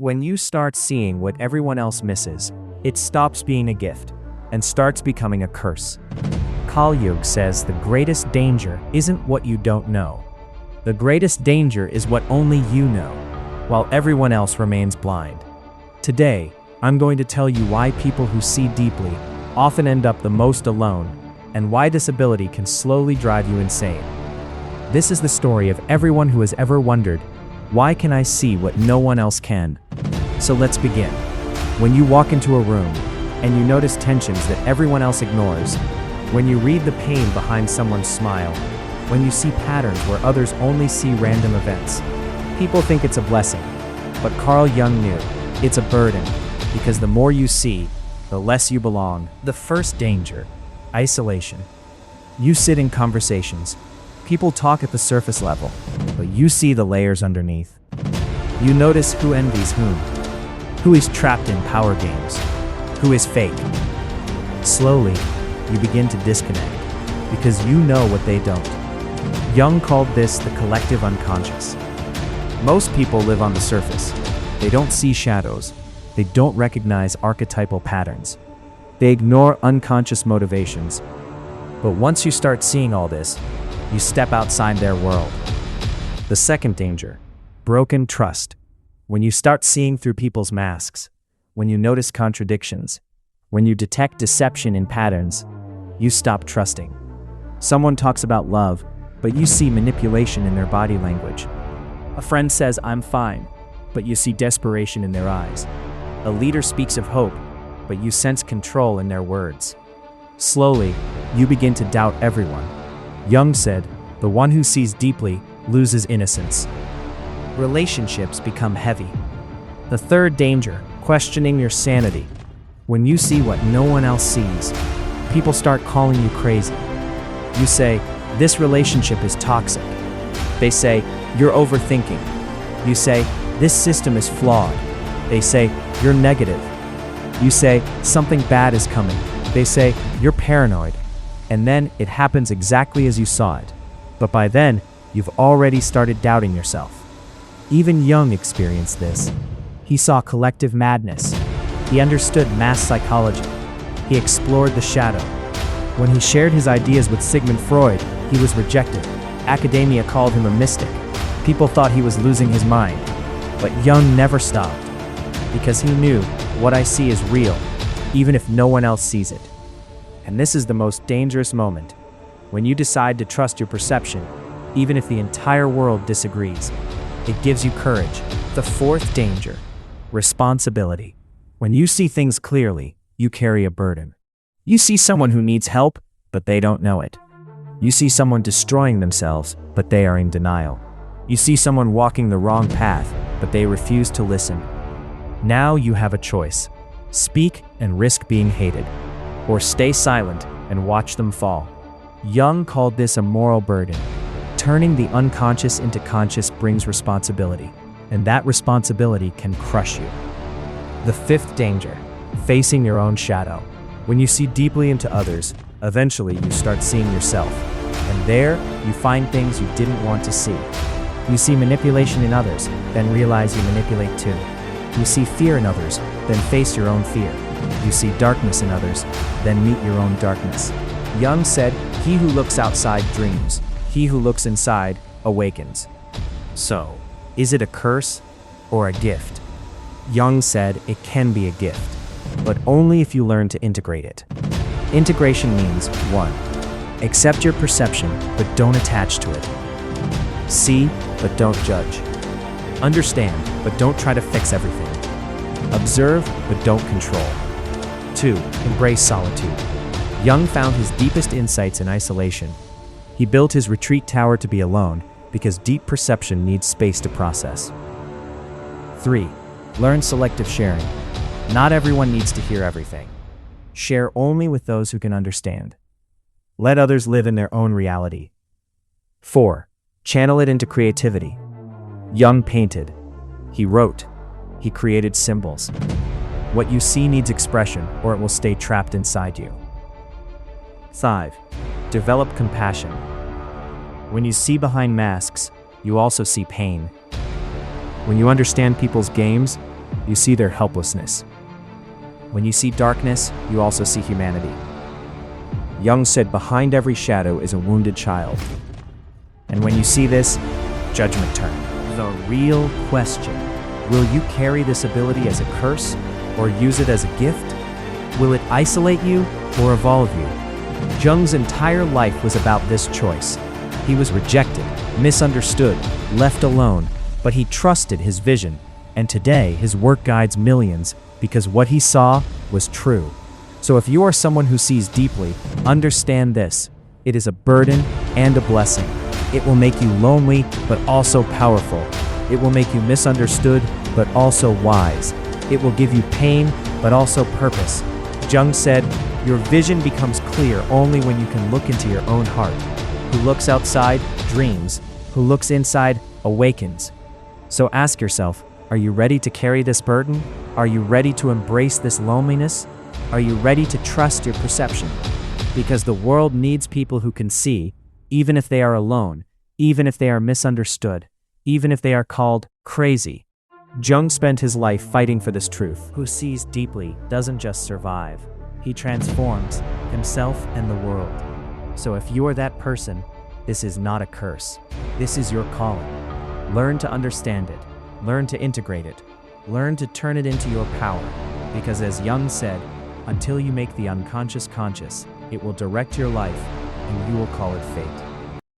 When you start seeing what everyone else misses, it stops being a gift and starts becoming a curse. Kali Yuga says the greatest danger isn't what you don't know. The greatest danger is what only you know, while everyone else remains blind. Today, I'm going to tell you why people who see deeply often end up the most alone, and why this ability can slowly drive you insane. This is the story of everyone who has ever wondered, why can I see what no one else can? So let's begin. When you walk into a room, and you notice tensions that everyone else ignores, when you read the pain behind someone's smile, when you see patterns where others only see random events, people think it's a blessing. But Carl Jung knew, it's a burden, because the more you see, the less you belong. The first danger, isolation. You sit in conversations. People talk at the surface level, but you see the layers underneath. You notice who envies who is trapped in power games, who is fake. Slowly, you begin to disconnect, because you know what they don't. Jung called this the collective unconscious. Most people live on the surface. They don't see shadows. They don't recognize archetypal patterns. They ignore unconscious motivations. But once you start seeing all this, you step outside their world. The second danger, broken trust. When you start seeing through people's masks, when you notice contradictions, when you detect deception in patterns, you stop trusting. Someone talks about love, but you see manipulation in their body language. A friend says, "I'm fine," but you see desperation in their eyes. A leader speaks of hope, but you sense control in their words. Slowly, you begin to doubt everyone. Jung said, the one who sees deeply loses innocence. Relationships become heavy. The third danger, questioning your sanity. When you see what no one else sees, people start calling you crazy. You say, "This relationship is toxic." They say, "You're overthinking." You say, "This system is flawed." They say, "You're negative." You say, "Something bad is coming." They say, "You're paranoid." And then it happens exactly as you saw it. But by then, you've already started doubting yourself. Even Jung experienced this. He saw collective madness. He understood mass psychology. He explored the shadow. When he shared his ideas with Sigmund Freud, he was rejected. Academia called him a mystic. People thought he was losing his mind. But Jung never stopped. Because he knew, what I see is real, even if no one else sees it. And this is the most dangerous moment. When you decide to trust your perception, even if the entire world disagrees. It gives you courage. The fourth danger, responsibility. When you see things clearly, you carry a burden. You see someone who needs help, but they don't know it. You see someone destroying themselves, but they are in denial. You see someone walking the wrong path, but they refuse to listen. Now you have a choice. Speak and risk being hated, or stay silent and watch them fall. Jung called this a moral burden. Turning the unconscious into conscious brings responsibility, and that responsibility can crush you. The fifth danger, facing your own shadow. When you see deeply into others, eventually you start seeing yourself, and there you find things you didn't want to see. You see manipulation in others, then realize you manipulate too. You see fear in others, then face your own fear. You see darkness in others, then meet your own darkness. Jung said, "He who looks outside dreams. He who looks inside awakens." So, is it a curse or a gift? Jung said it can be a gift, but only if you learn to integrate it. Integration means 1. Accept your perception, but don't attach to it. See, but don't judge. Understand, but don't try to fix everything. Observe, but don't control. 2. Embrace solitude. Jung found his deepest insights in isolation. He built his retreat tower to be alone, because deep perception needs space to process. 3. Learn selective sharing. Not everyone needs to hear everything. Share only with those who can understand. Let others live in their own reality. 4. Channel it into creativity. Jung painted. He wrote. He created symbols. What you see needs expression, or it will stay trapped inside you. 5. Develop compassion. When you see behind masks, you also see pain. When you understand people's games, you see their helplessness. When you see darkness, you also see humanity. Jung said behind every shadow is a wounded child. And when you see this, judgment turns. The real question: will you carry this ability as a curse or use it as a gift? Will it isolate you or evolve you? Jung's entire life was about this choice. He was rejected, misunderstood, left alone, but he trusted his vision, and today his work guides millions because what he saw was true. So if you are someone who sees deeply, understand this: it is a burden and a blessing. It will make you lonely, but also powerful. It will make you misunderstood, but also wise. It will give you pain, but also purpose. Jung said, your vision becomes clear only when you can look into your own heart. Who looks outside, dreams. Who looks inside, awakens. So ask yourself, are you ready to carry this burden? Are you ready to embrace this loneliness? Are you ready to trust your perception? Because the world needs people who can see, even if they are alone, even if they are misunderstood, even if they are called crazy. Jung spent his life fighting for this truth. Who sees deeply doesn't just survive. He transforms himself and the world. So if you are that person, this is not a curse. This is your calling. Learn to understand it. Learn to integrate it. Learn to turn it into your power. Because as Jung said, until you make the unconscious conscious, it will direct your life, and you will call it fate.